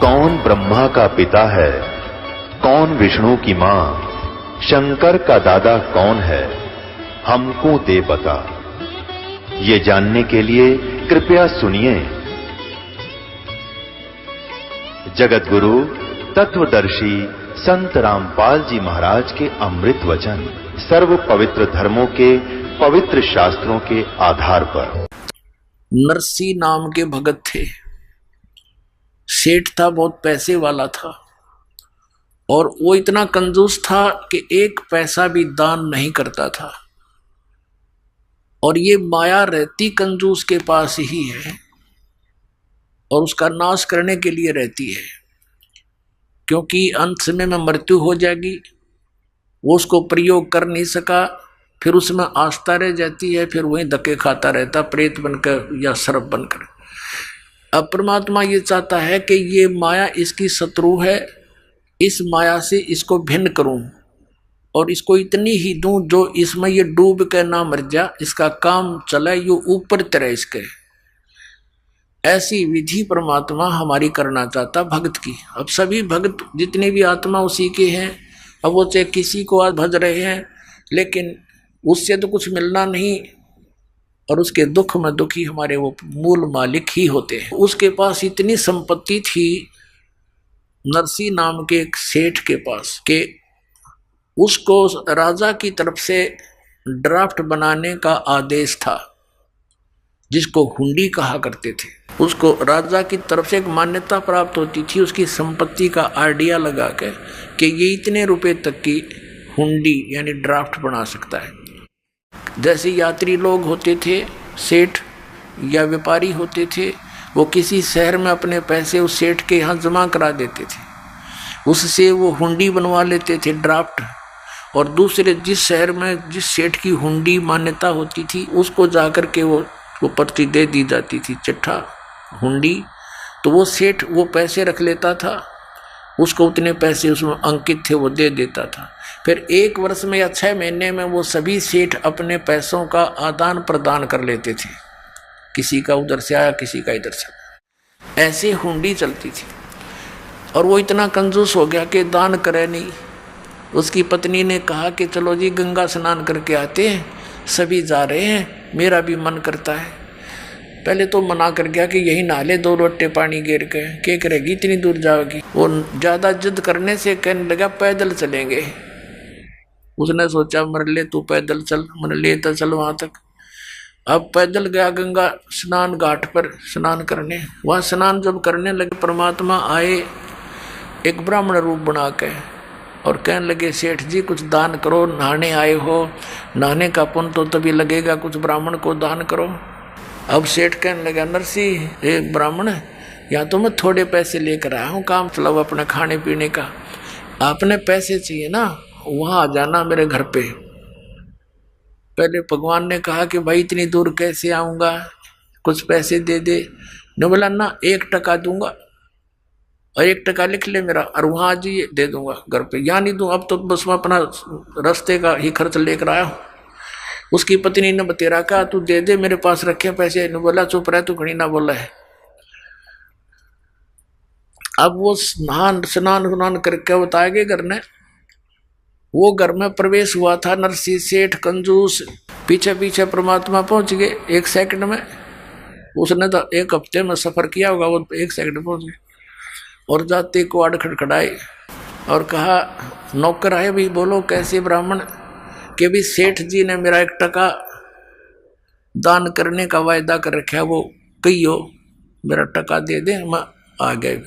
कौन ब्रह्मा का पिता है, कौन विष्णु की मां, शंकर का दादा कौन है, हमको दे बता। ये जानने के लिए कृपया सुनिए। जगत गुरु तत्वदर्शी संत रामपाल जी महाराज के अमृत वचन सर्व पवित्र धर्मों के पवित्र शास्त्रों के आधार पर। नरसी नाम के भगत थे। सेठ था, बहुत पैसे वाला था और वो इतना कंजूस था कि एक पैसा भी दान नहीं करता था। और ये माया रहती कंजूस के पास ही है और उसका नाश करने के लिए रहती है, क्योंकि अंत समय में मृत्यु हो जाएगी। वो उसको प्रयोग कर नहीं सका, फिर उसमें आस्था रह जाती है, फिर वहीं धक्के खाता रहता प्रेत बनकर या सर्प बनकर। अब परमात्मा ये चाहता है कि ये माया इसकी शत्रु है, इस माया से इसको भिन्न करूं और इसको इतनी ही दूं जो इसमें ये डूब के ना मर जा, इसका काम चले, ये ऊपर तरह इसके। ऐसी विधि परमात्मा हमारी करना चाहता भगत की। अब सभी भगत जितने भी आत्मा उसी के हैं। अब वो चाहे किसी को आज भज रहे हैं, लेकिन उससे तो कुछ मिलना नहीं और उसके दुख में दुखी हमारे वो मूल मालिक ही होते हैं। उसके पास इतनी संपत्ति थी नरसी नाम के एक सेठ के पास के उसको राजा की तरफ से ड्राफ्ट बनाने का आदेश था, जिसको हुंडी कहा करते थे। उसको राजा की तरफ से एक मान्यता प्राप्त होती थी उसकी संपत्ति का आइडिया लगा के कि ये इतने रुपए तक की हुंडी यानी ड्राफ्ट बना सकता है। जैसे यात्री लोग होते थे, सेठ या व्यापारी होते थे, वो किसी शहर में अपने पैसे उस सेठ के यहाँ जमा करा देते थे, उससे वो हुंडी बनवा लेते थे ड्राफ्ट, और दूसरे जिस शहर में जिस सेठ की हुंडी मान्यता होती थी उसको जाकर के वो पर्ची दे दी जाती थी, चिट्ठा हुंडी। तो वो सेठ वो पैसे रख लेता था, उसको उतने पैसे उसमें अंकित थे वो दे देता था। फिर 1 वर्ष में या 6 महीने में वो सभी सेठ अपने पैसों का आदान प्रदान कर लेते थे, किसी का उधर से आया किसी का इधर से। ऐसे हुंडी चलती थी और वो इतना कंजूस हो गया कि दान करे नहीं। उसकी पत्नी ने कहा कि चलो जी गंगा स्नान करके आते हैं, सभी जा रहे हैं, मेरा भी मन करता है। पहले तो मना कर गया कि यही नहा ले 2 लोटे पानी गिर के, क्या करेगी इतनी दूर जाओगी। वो ज़्यादा जिद करने से कहने लगा पैदल चलेंगे। उसने सोचा मर ले तू पैदल चल, मन ले तो चल वहाँ तक। अब पैदल गया गंगा स्नान घाट पर स्नान करने। वहाँ स्नान जब करने लगे परमात्मा आए एक ब्राह्मण रूप बना के और कहने लगे सेठ जी कुछ दान करो, नहाने आए हो, नहाने का पुण्य तो तभी लगेगा, कुछ ब्राह्मण को दान करो। अब सेठ कहने लगा नरसी एक ब्राह्मण, या तो मैं थोड़े पैसे लेकर आया हूँ, काम चलाओ अपने खाने पीने का, आपने पैसे चाहिए ना वहाँ आ जाना मेरे घर पे। पहले भगवान ने कहा कि भाई इतनी दूर कैसे आऊँगा, कुछ पैसे दे दे। न बोला ना 1 टका दूंगा और 1 टका लिख ले मेरा, और वहाँ आज ही दे दूंगा घर पे, यहाँ नहीं दूँ, अब तो बस मैं अपना रास्ते का ही खर्च लेकर आया हूँ। उसकी पत्नी ने बतेरा कहा तू दे दे मेरे पास रखे पैसे। ने बोला चुप रहे तू घड़ी ना बोला है। अब वो स्नान करके बताए गए घर ने, वो घर में प्रवेश हुआ था नरसी सेठ कंजूस, पीछे पीछे परमात्मा पहुंच गए 1 सेकंड में। उसने तो 1 हफ्ते में सफर किया होगा, वो 1 सेकंड में पहुंच गए। और जाते को आड़ खड़खड़ाए और कहा नौकर आए भी, बोलो कैसे ब्राह्मण, कि भी सेठ जी ने मेरा 1 टका दान करने का वायदा कर रखा है, वो कहियो मेरा टका दे दे, मैं आ गए।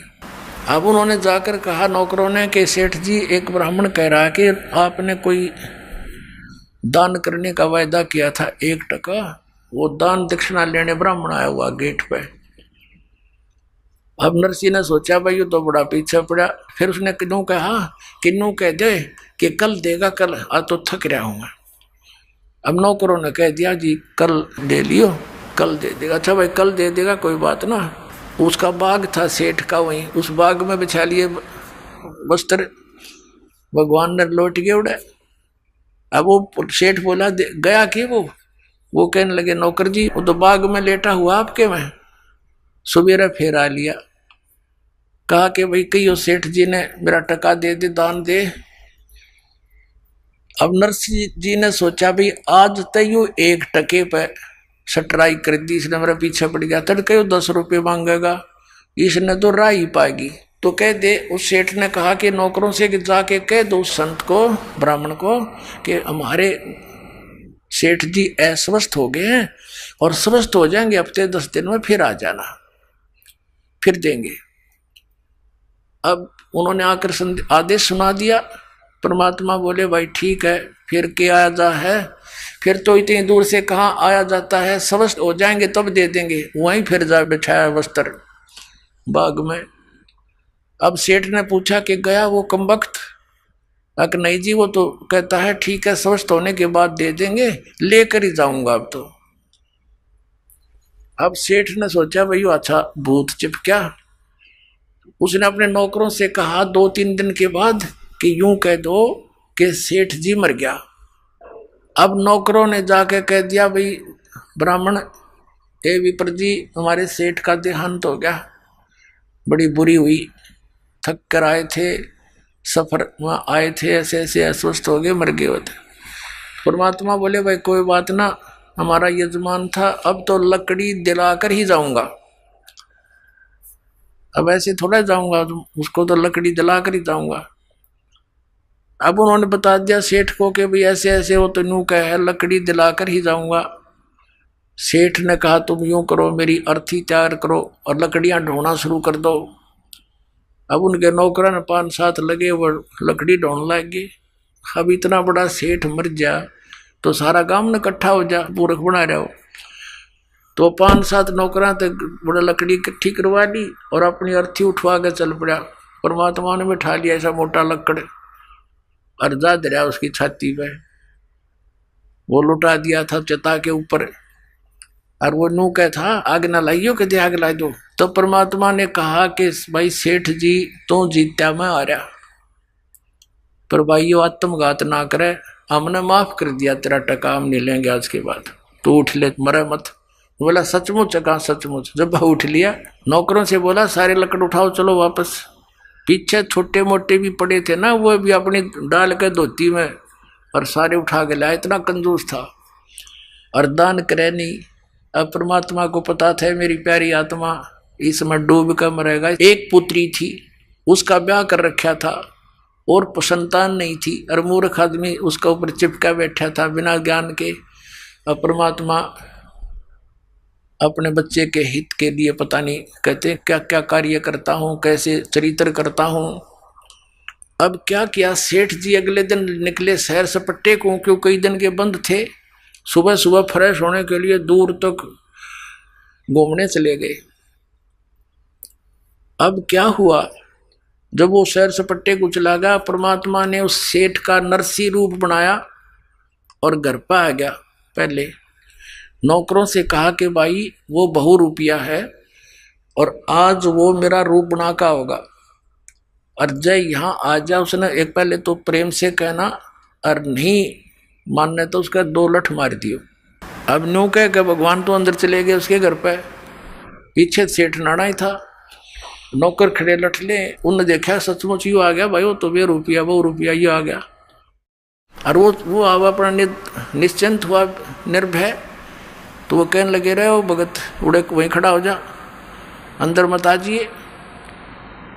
अब उन्होंने जाकर कहा नौकरों ने कि सेठ जी एक ब्राह्मण कह रहा है कि आपने कोई दान करने का वायदा किया था 1 टका, वो दान दक्षिणा लेने ब्राह्मण आया हुआ गेट पे। अब नरसी ने सोचा भाई ये तो बड़ा पीछे पड़ा। फिर उसने किन्नू कहा, किन्नू कह दे कि कल देगा, कल आज तो थक रहा हूँ मैं। अब नौकरों ने कह दिया जी कल दे लियो, कल दे देगा। अच्छा भाई कल दे देगा कोई बात ना। उसका बाग था सेठ का, वहीं उस बाग में बिछा लिए वस्त्र, भगवान ने लौट के उड़े। अब वो सेठ बोला गया कि वो कहने लगे नौकर जी वो तो बाग में लेटा हुआ आपके में, सवेरा फेर आ लिया। कहा कि भाई कहियो सेठ जी ने मेरा टका दे दे, दान दे। अब नरसिंह जी ने सोचा भाई आज तयू 1 टके पे सटराई कर दी, इसने मेरा पीछे पड़ गया, तड़के 10 रुपये मांगेगा, इसने तो राह ही पाएगी। तो कह दे, उस सेठ ने कहा कि नौकरों से कि जाके कह दो उस संत को, ब्राह्मण को, कि हमारे सेठ जी अस्वस्थ हो गए हैं और स्वस्थ हो जाएंगे, हफ्ते 10 दिन में फिर आ जाना, फिर देंगे। अब उन्होंने आकर आदेश सुना दिया। परमात्मा बोले भाई ठीक है, फिर क्या आया है, फिर तो इतनी दूर से कहाँ आया जाता है, स्वस्थ हो जाएंगे तब दे देंगे। वहीं फिर जा बिठाया वस्त्र बाग में। अब सेठ ने पूछा कि गया वो कमबख्त? अक नहीं जी, वो तो कहता है ठीक है स्वस्थ होने के बाद दे देंगे, लेकर ही जाऊंगा अब तो। अब सेठ ने सोचा भाई अच्छा भूत चिपका। उसने अपने नौकरों से कहा 2-3 दिन के बाद कि यूं कह दो कि सेठ जी मर गया। अब नौकरों ने जाके कह दिया भाई ब्राह्मण हे विप्र जी, हमारे सेठ का देहांत हो गया, बड़ी बुरी हुई, थक कर आए थे, सफर वहाँ आए थे, ऐसे ऐसे अस्वस्थ हो गए, मर गए होते। परमात्मा बोले भाई कोई बात ना, हमारा यजमान था, अब तो लकड़ी दिलाकर ही जाऊंगा, अब ऐसे थोड़ा जाऊंगा, उसको तो लकड़ी दिलाकर ही जाऊंगा। अब उन्होंने बता दिया सेठ को कि भाई ऐसे ऐसे वो तो यूं कहे, लकड़ी दिलाकर ही जाऊंगा। सेठ ने कहा तुम यूं करो, मेरी अर्थी तैयार करो और लकड़ियां ढोना शुरू कर दो। अब उनके नौकरों ने 5-7 लगे, वो लकड़ी ढोने लग गए। अब इतना बड़ा सेठ मर जा तो सारा गांव ने इकट्ठा हो जा, पूरख बना रहे हो। तो 5-7 नौकरा तक बड़ा लकड़ी इकट्ठी करवा ली और अपनी अर्थी उठवा के चल पड़ा। परमात्मा ने बिठा लिया ऐसा मोटा लकड़, अर्जा दरिया उसकी छाती पे, वो लुटा दिया था चता के ऊपर। और वो नू क्या था, आग ना लाइयो कहते आग ला दो। तो परमात्मा ने कहा कि भाई सेठ जी तो जीत्या मैं आ रहा, पर भाई यो आत्मघात ना करे, हमने माफ कर दिया तेरा टका, हम नहीं लेंगे आज के बाद, तो उठ ले, मरे मत। बोला सचमुच? कहा सचमुच। जब उठ लिया, नौकरों से बोला सारे लकड़ उठाओ चलो वापस। पीछे छोटे मोटे भी पड़े थे ना, वो भी अपनी डाल के धोती में और सारे उठा के लाया, इतना कंजूस था। और दान करे नहीं। अब परमात्मा को पता था मेरी प्यारी आत्मा इसमें डूब कर मरेगा। एक पुत्री थी, उसका ब्याह कर रखा था और संतान नहीं थी, और मूर्ख आदमी उसका ऊपर चिपका बैठा था बिना ज्ञान के। अब परमात्मा अपने बच्चे के हित के लिए पता नहीं कहते क्या क्या कार्य करता हूँ, कैसे चरित्र करता हूँ। अब क्या किया, सेठ जी अगले दिन निकले शहर सपट्टे को, क्यों कई दिन के बंद थे। सुबह सुबह फ्रेश होने के लिए दूर तक घूमने चले गए। अब क्या हुआ, जब वो शहर सपट्टे को चला गया, परमात्मा ने उस सेठ का नरसी रूप बनाया और घर पर आ गया। पहले नौकरों से कहा कि भाई वो बहु रुपया है और आज वो मेरा रूप बना का होगा, और जय यहाँ आ जा। उसने एक पहले तो प्रेम से कहना, और नहीं मानने तो उसका 2 लठ मार दियो। अब न्यू कह के भगवान तो अंदर चले गए उसके घर पे, पीछे सेठ नाड़ा ही था, नौकर खड़े लठ ले। उनने देखा सचमुच यू आ गया भाई, वो तो बे रुपया वो रुपया ये आ गया। और वो आवा अपना निश्चिंत हुआ, निर्भय। तो वो कहने लगे रहे हो भगत, उड़े वहीं खड़ा हो जा, अंदर मत आजिए।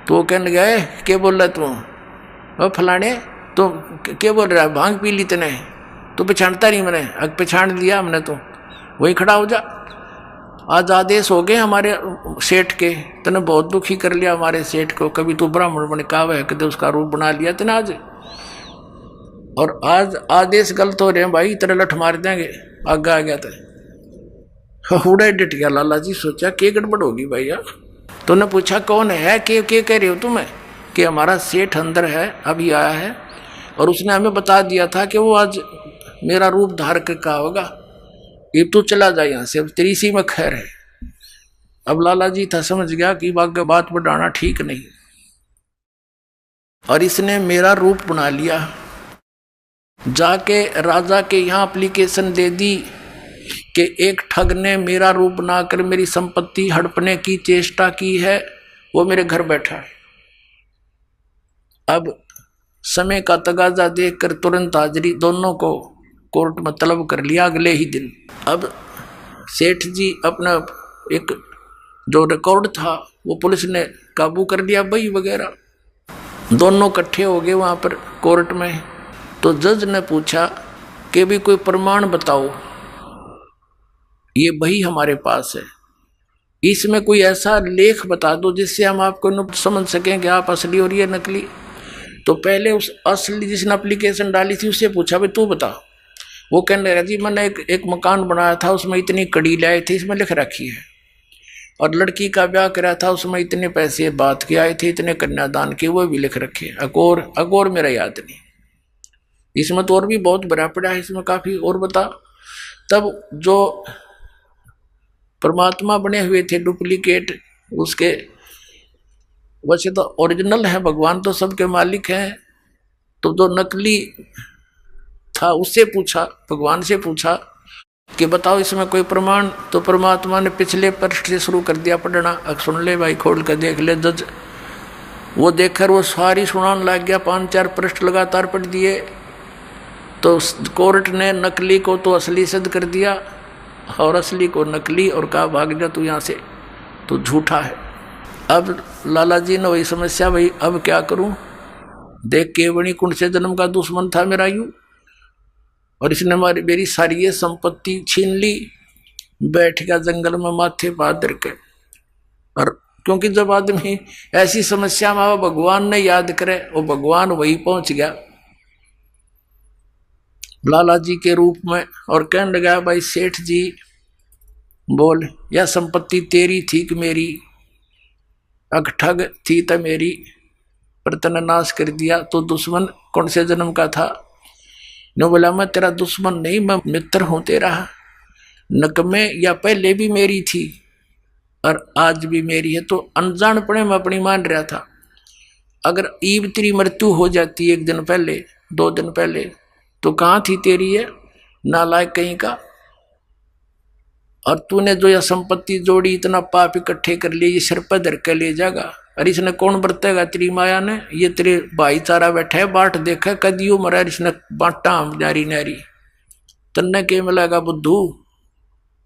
तो वो कहने लगे क्या बोल रहा तू, वो फलाने तो क्या बोल रहा है, भांग पी ली तने, तो पहचानता नहीं मैंने। अब पहचान लिया हमने, तो वहीं खड़ा हो जा। आज आदेश हो गए हमारे सेठ के, तने बहुत दुखी कर लिया हमारे सेठ को, कभी तू ब्राह्मण बने का है, कभी उसका रूप बना लिया तने आज, और आज आदेश गलत हो रहे हैं भाई, तेरे लठ मार देंगे। आगे आ गया था, उड़े डिट गया लाला जी। सोचा क्या गड़बड़ होगी भैया। तो ने पूछा कौन है, क्या कह रहे हो तुम्हें, कि हमारा सेठ अंदर है, अभी आया है, और उसने हमें बता दिया था कि वो आज मेरा रूप धार कर का होगा, ये तू चला जा यहाँ से, अब तेरी सी में खैर है। अब लाला जी था समझ गया कि बात बढ़ाना ठीक नहीं, और इसने मेरा रूप बना लिया। जाके राजा के यहाँ एप्लीकेशन दे दी कि एक ठग ने मेरा रूप बनाकर मेरी संपत्ति हड़पने की चेष्टा की है, वो मेरे घर बैठा है। अब समय का तगाजा देखकर तुरंत हाजिरी दोनों को कोर्ट में तलब कर लिया अगले ही दिन। अब सेठ जी अपना एक जो रिकॉर्ड था वो पुलिस ने काबू कर लिया, बही वगैरह दोनों इकट्ठे हो गए वहाँ पर कोर्ट में। तो जज ने पूछा कि भी कोई प्रमाण बताओ, ये बही हमारे पास है, इसमें कोई ऐसा लेख बता दो जिससे हम आपको समझ सकें कि आप असली और ये नकली। तो पहले उस असली जिसने एप्लीकेशन डाली थी उससे पूछा भाई तू बता। वो कहने लगा जी मैंने एक मकान बनाया था, उसमें इतनी कड़ी लाए थे, इसमें लिख रखी है, और लड़की का ब्याह करा था, उसमें इतने पैसे बात के आए थे, इतने कन्यादान के, वो भी लिख रखे। अगोर मेरा याद नहीं, इसमें तो और भी बहुत भरा पड़ा है, इसमें काफी और बता। तब जो परमात्मा बने हुए थे डुप्लीकेट, उसके वैसे तो ओरिजिनल है, भगवान तो सबके मालिक हैं, तो जो नकली था उससे पूछा, भगवान से पूछा कि बताओ इसमें कोई प्रमाण। तो परमात्मा ने पिछले पृष्ठ से शुरू कर दिया पढ़ना। अब सुन ले भाई, खोल कर देख ले। जज वो देखकर वो सारी सुनाने लग गया, 5-4 पृष्ठ लगातार पढ़ दिए। तो कोर्ट ने नकली को तो असली सिद्ध कर दिया और असली को नकली, और कहा भाग जा तू यहाँ से, तो झूठा है। अब लाला जी ने वही समस्या, भाई अब क्या करूं, देख के बड़ी कुंड से जन्म का दुश्मन था मेरा यूं, और इसने मेरी सारी ये संपत्ति छीन ली, बैठ गया जंगल में माथे पादर के। और क्योंकि जब आदमी ऐसी समस्या में भगवान ने याद करे, वो भगवान वही पहुंच गया लाला जी के रूप में, और कहने लगा भाई सेठ जी बोल, यह संपत्ति तेरी थी कि मेरी? ठग थी तो मेरी, पर तने नाश कर दिया। तो दुश्मन कौन से जन्म का था? ने बोला मैं तेरा दुश्मन नहीं, मैं मित्र हूं तेरा। नकमे या पहले भी मेरी थी और आज भी मेरी है, तो अनजानपणे में अपनी मान रहा था। अगर ईब तेरी मृत्यु हो जाती 1 दिन पहले 2 दिन पहले, तो कहाँ थी तेरी ये नालायक कहीं का? और तूने जो यह संपत्ति जोड़ी, इतना पाप इकट्ठे कर लिए, ये सिर पर धर के ले जाएगा। और इसने कौन बरतेगा? तेरी माया ने। ये तेरे भाईचारा बैठा है, बाट देखा कदियो मरा, इसने बांटा जारी नारी, तन्ने के मिलेगा बुद्धू।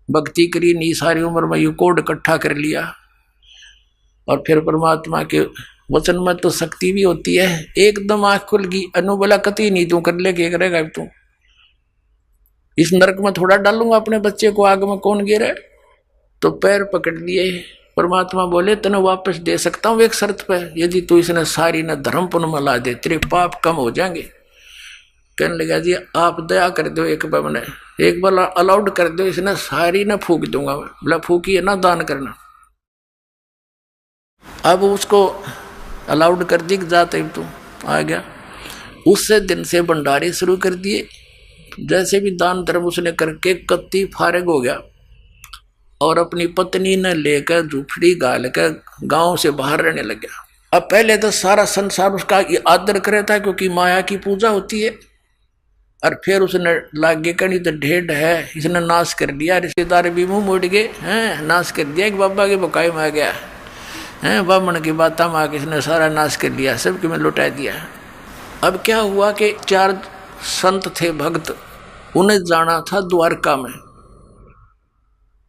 भक्ति करी नहीं सारी उम्र में, यू कोड इकट्ठा कर लिया। और फिर परमात्मा के वचन में तो शक्ति भी होती है। एकदम आंख खुल गई, अनु बोला कति नहीं तू कर ले, क्या करेगा तू? इस नरक में थोड़ा डालूंगा अपने बच्चे को, आग में कौन गिरे? तो पैर पकड़ लिए। परमात्मा बोले तेने वापस दे सकता हूं एक शर्त पे, यदि तू इसने सारी न धर्म पुण्य में ला दे, तेरे पाप कम हो जाएंगे। कहने लगा जी आप दया कर दो, एक बार मैंने एक बार अलाउड कर दो, इसने सारी न फूक दूंगा। बोला फूकी है ना, दान करना। अब उसको अलाउड कर दी, जाते तू आ गया। उससे दिन से भंडारे शुरू कर दिए। जैसे भी दान धर्म उसने करके कत्ती फारिग हो गया, और अपनी पत्नी ने लेकर झूपड़ी गाल कर गांव से बाहर रहने लग गया। अब पहले तो सारा संसार उसका आदर करे था, क्योंकि माया की पूजा होती है। और फिर उसने लागे कहीं तो ढेड है, इसने नाश कर दिया। रिश्तेदार भी मुंह मोड़ गए हैं, नाश कर दिया। एक बाबा के बकाई में आ गया है, ब्राह्मण की बात में आके इसने सारा नाश कर लिया, सबके में लुटा दिया। अब क्या हुआ कि 4 संत थे भक्त, उन्हें जाना था द्वारका में,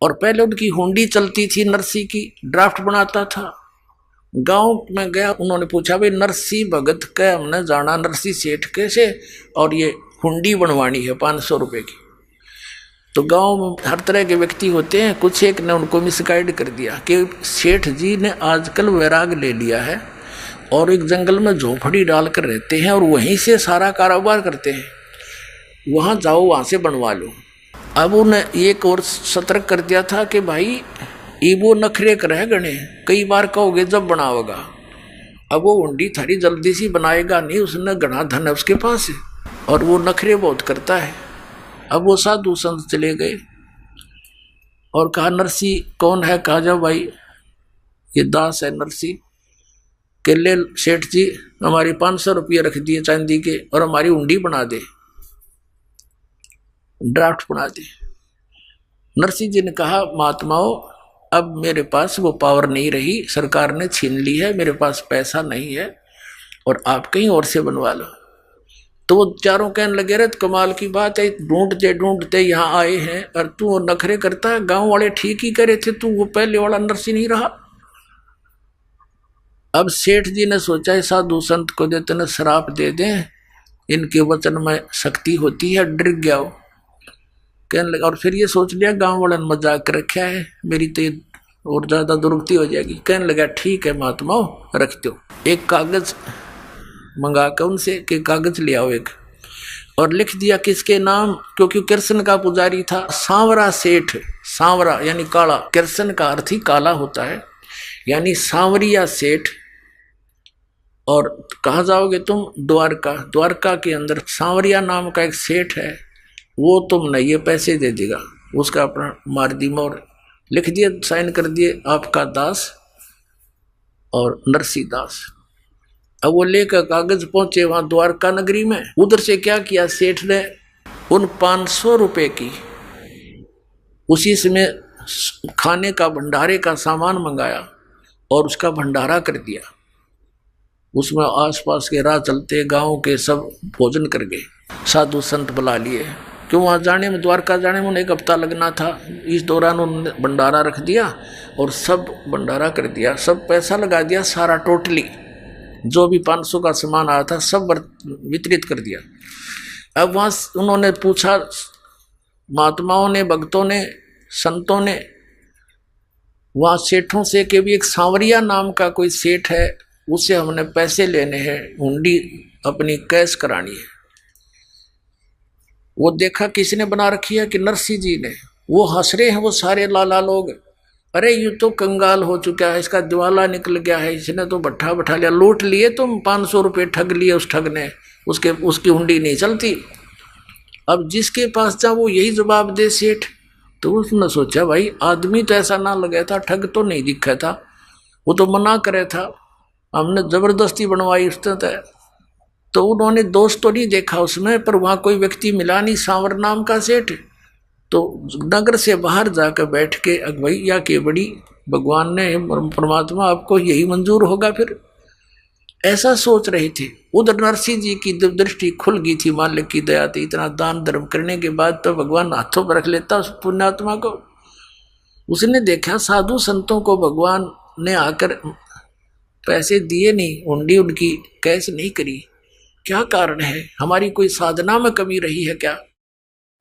और पहले उनकी हुंडी चलती थी, नरसी की ड्राफ्ट बनाता था। गांव में गया, उन्होंने पूछा भाई नरसी भगत के हमने जाना, नरसी सेठ कैसे, और ये हुंडी बनवानी है 500 रुपए की। तो गांव में हर तरह के व्यक्ति होते हैं, कुछ एक ने उनको मिसगाइड कर दिया कि सेठ जी ने आजकल वैराग ले लिया है और एक जंगल में झोपड़ी डालकर रहते हैं और वहीं से सारा कारोबार करते हैं, वहाँ जाओ, वहाँ से बनवा लो। अब उन्हें एक और सतर्क कर दिया था कि भाई वो नखरे कर है गणे, कई बार कहोगे जब बनाओगा। अब वो हुंडी थारी जल्दी सी बनाएगा नहीं, उसने घना धन है उसके पास है, और वो नखरे बहुत करता है। अब वो साधु संत चले गए और कहा नरसी कौन है? कहा जाओ भाई ये दास है नरसी के, ले सेठ जी हमारी 500 रुपये रख दिए चांदी के, और हमारी हुंडी बना दे, ड्राफ्ट बना दे। नरसिंह जी ने कहा महात्माओं अब मेरे पास वो पावर नहीं रही, सरकार ने छीन ली है, मेरे पास पैसा नहीं है, और आप कहीं और से बनवा लो। तो वो चारों कहने लगे, रे कमाल की बात है, ढूंढते ढूंढते यहाँ आए हैं और तू वो नखरे करता है, गांव वाले ठीक ही करे थे, तू वो पहले वाला नरसी नहीं रहा। अब सेठ जी ने सोचा साधु संत को देते न श्राप दे दें, इनके वचन में शक्ति होती है। डर गया वो, कहने लगा, और फिर ये सोच लिया गांव वाले ने मजाक रखा है, मेरी तो और ज्यादा दुर्गति हो जाएगी। कहने लगा, ठीक है महात्माओं, रख दो। एक कागज मंगा कर उनसे कि कागज ले आओ एक, और लिख दिया किसके नाम, क्योंकि कृष्ण का पुजारी था, सांवरा सेठ। सांवरा यानी काला, कृष्ण का अर्थ ही काला होता है, यानी सांवरिया सेठ। और कहाँ जाओगे तुम, द्वारका। द्वारका के अंदर सांवरिया नाम का एक सेठ है, वो तुमने ये पैसे दे देगा। उसका अपना मार दी मोर, लिख दिए, साइन कर दिए, आपका दास और नरसी दास। अब वो लेकर कागज पहुंचे वहां द्वारका नगरी में। उधर से क्या किया सेठ ने, उन 500 रुपए की उसी समय खाने का भंडारे का सामान मंगाया और उसका भंडारा कर दिया। उसमें आसपास के राह चलते गांव के सब भोजन कर गए, साधु संत बुला लिए, क्यों वहाँ जाने में, द्वारका जाने में उन्हें 1 हफ्ता लगना था। इस दौरान उन्होंने भंडारा रख दिया और सब भंडारा कर दिया, सब पैसा लगा दिया सारा, टोटली जो भी 500 का सामान आया था सब वितरित कर दिया। अब वहाँ उन्होंने पूछा, महात्माओं ने, भक्तों ने, संतों ने वहाँ सेठों से कि भी एक सांवरिया नाम का कोई सेठ है, उससे हमने पैसे लेने हैं, हुंडी अपनी कैश करानी है। वो देखा किसने बना रखी है, कि नरसी जी ने। वो हंस रहे हैं वो सारे लाला लोग, अरे ये तो कंगाल हो चुका है, इसका दिवाला निकल गया है, इसने तो भट्ठा बैठा लिया, लूट लिए तुम, 500 रुपये ठग लिए उस ठग ने, उसकी हुंडी नहीं चलती। अब जिसके पास जा वो यही जवाब दे सेठ। तो उसने सोचा, भाई आदमी तो ऐसा ना लगा था, ठग तो नहीं दिखा था, वो तो मना करे था, हमने जबरदस्ती बनवाई उसने तय। तो उन्होंने दोस्त तो नहीं देखा उसमें, पर वहाँ कोई व्यक्ति मिला नहीं सांवर नाम का सेठ। तो नगर से बाहर जाकर बैठ के, भैया के बड़ी भगवान ने, परमात्मा आपको यही मंजूर होगा फिर, ऐसा सोच रहे थे। उधर नरसिंह जी की दृष्टि खुल गई थी, मालिक की दया थी, इतना दान धर्म करने के बाद तो भगवान हाथों पर रख लेता उस पुण्यात्मा को। उसने देखा साधु संतों को भगवान ने आकर पैसे दिए नहीं, हुंडी उनकी कैश नहीं करी, क्या कारण है, हमारी कोई साधना में कमी रही है क्या?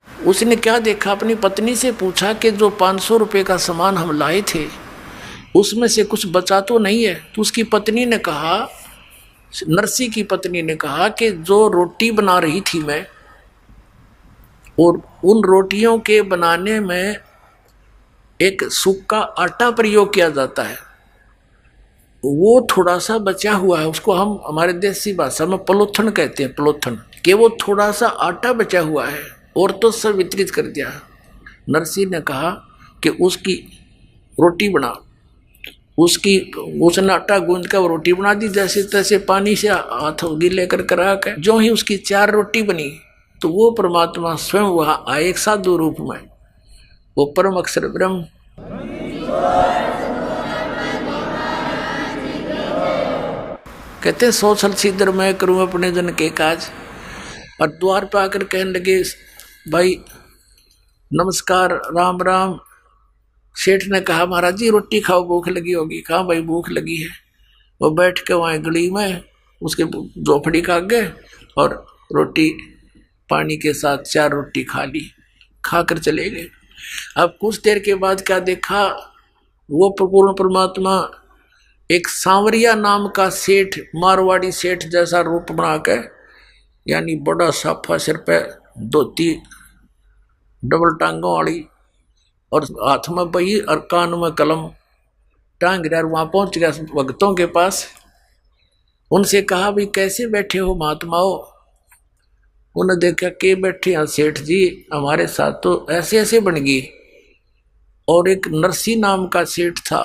उसने क्या देखा, अपनी पत्नी से पूछा कि जो 500 रुपये का सामान हम लाए थे उसमें से कुछ बचा तो नहीं है? तो उसकी पत्नी ने कहा, नरसी की पत्नी ने कहा कि जो रोटी बना रही थी मैं, और उन रोटियों के बनाने में एक सूखा आटा प्रयोग किया जाता है, वो थोड़ा सा बचा हुआ है, उसको हम हमारे देसी भाषा में पलोथन कहते हैं, पलोथन, कि वो थोड़ा सा आटा बचा हुआ है और तो सब वितरित कर दिया। नरसी ने कहा कि उसकी रोटी बना, उसने आटा गूंद कर रोटी बना दी, जैसे तैसे पानी से हाथ गीले कर करा के। जो ही उसकी 4 रोटी बनी तो वो परमात्मा स्वयं वहाँ आए एक साधु रूप में, वो परम अक्षर ब्रह्म। कहते 100 छल सीधर मैं करूँ अपने जन के काज। और द्वार पर आकर कहने लगे, भाई नमस्कार, राम राम। सेठ ने कहा, महाराज जी रोटी खाओ, भूख लगी होगी। कहा, भाई भूख लगी है। वो बैठ के वहाँ गली में उसके झोपड़ी का गए और रोटी पानी के साथ 4 रोटी खा ली, खाकर चले गए। अब कुछ देर के बाद क्या देखा, वो पूर्ण परमात्मा एक सांवरिया नाम का सेठ, मारवाड़ी सेठ जैसा रूप बना के, यानी बड़ा साफा, सिर पे धोती डबल टांगों वाली और हाथ में बही और कान में कलम टांग रहा, वहाँ पहुँच गया भक्तों के पास। उनसे कहा, भाई कैसे बैठे हो महात्माओं? उन्हें देखा के बैठे हैं सेठ जी, हमारे साथ तो ऐसे ऐसे बन गई। और एक नरसी नाम का सेठ था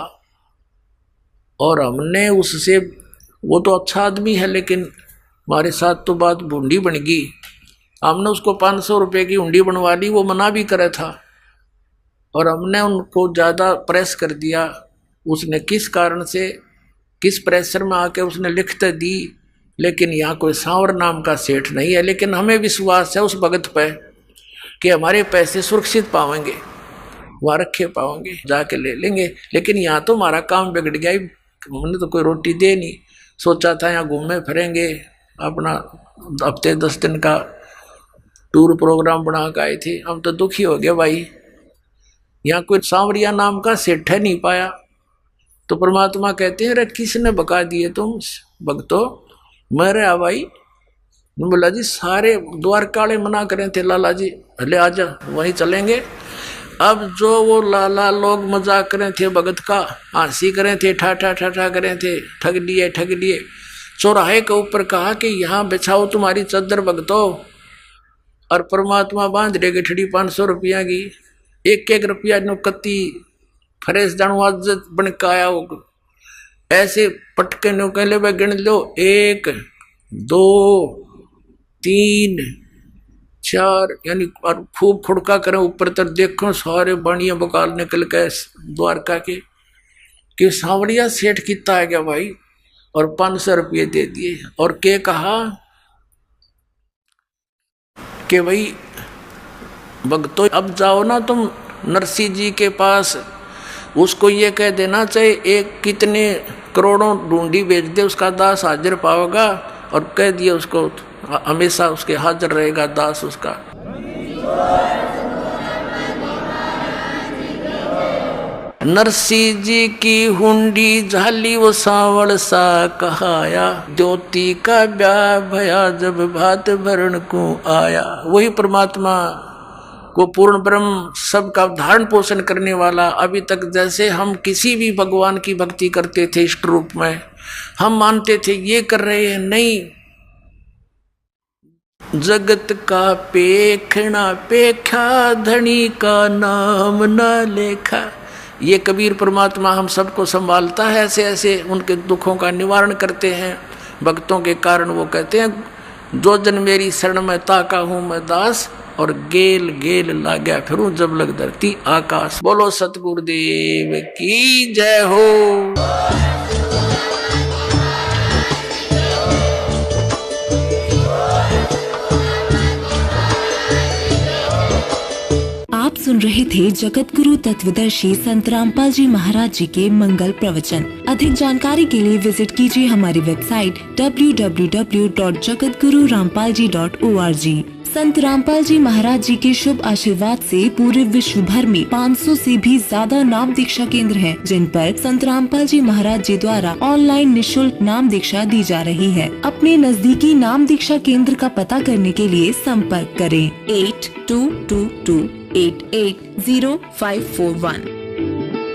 और हमने उससे, वो तो अच्छा आदमी है लेकिन हमारे साथ तो बात बूंदी बन गई। हमने उसको 500 रुपये की हुंडी बनवा ली, वो मना भी करे था और हमने उनको ज़्यादा प्रेस कर दिया। उसने किस कारण से, किस प्रेशर में आके उसने लिखते दी लेकिन यहाँ कोई सांवर नाम का सेठ नहीं है। लेकिन हमें विश्वास है उस भगत पे कि हमारे पैसे सुरक्षित पाएंगे, वहाँ रखे पाएंगे, जाके ले लेंगे। लेकिन यहाँ तो हमारा काम बिगड़ गया, हमने तो कोई रोटी दे नहीं। सोचा था यहाँ घूमे फिरेंगे, अपना हफ्ते 10 दिन का टूर प्रोग्राम बना के आए थे। हम तो दुखी हो गए भाई, यहाँ कोई सांवरिया नाम का सेठ है नहीं पाया। तो परमात्मा कहते हैं, अरे किसने बका दिए तुम भक्तों? मेरे भाई। बोला जी सारे द्वारकाले मना करें थे, लाला जी भले आजा वहीं चलेंगे। अब जो वो लाला लोग मजाक करें थे भगत का, हंसी करें थे, ठा ठा ठा ठा करें थे, ठग लिए। चौराहे के ऊपर कहा कि यहाँ बिछाओ तुम्हारी चद्दर भगतों, और परमात्मा बांध दे गठड़ी 500 रुपया की, एक रुपया नुकती फरेस जानू आज बन के आया हो। ऐसे पटके नो कहले भाई गिन लो, 1 2 3 4, यानी और खूब खुड़का करें ऊपर तक देखो सारे बाणिया बकाल निकल गए द्वारका के कि सांवरिया सेठ कितना आ गया भाई, और 500 रुपये दे दिए। और के कहा कि भाई भक्तों अब जाओ ना तुम नरसिंह जी के पास, उसको ये कह देना चाहिए एक कितने करोड़ों ढूंढी बेच दे, उसका दास हाजिर पाओगा, और कह दिया उसको हमेशा उसके हाजिर रहेगा दास उसका। नरसिंह जी की हुंडी झाली वो सांवल सा कहाया, ज्योति का ब्याह भया जब भात भरण को आया। वही परमात्मा को पूर्ण ब्रह्म सबका धारण पोषण करने वाला, अभी तक जैसे हम किसी भी भगवान की भक्ति करते थे इष्ट रूप में, हम मानते थे ये कर रहे हैं, नहीं, जगत का पेखना पेखा धनी का नाम न लेखा। ये कबीर परमात्मा हम सबको संभालता है, ऐसे ऐसे उनके दुखों का निवारण करते हैं भक्तों के कारण। वो कहते हैं जो जन मेरी शरण में ताका हूँ मैं दास, और गेल गेल लाग्या फिरूं जब लग धरती आकाश। बोलो सतगुरुदेव की जय हो। आप सुन रहे थे जगत गुरु तत्वदर्शी संत रामपाल जी महाराज जी के मंगल प्रवचन। अधिक जानकारी के लिए विजिट कीजिए हमारी वेबसाइट www.jagatgururampalji.org। संत रामपाल जी महाराज जी के शुभ आशीर्वाद से पूरे विश्व भर में 500 से भी ज्यादा नाम दीक्षा केंद्र हैं, जिन पर संत रामपाल जी महाराज जी द्वारा ऑनलाइन निशुल्क नाम दीक्षा दी जा रही है। अपने नजदीकी नाम दीक्षा केंद्र का पता करने के लिए संपर्क करें 8222880541।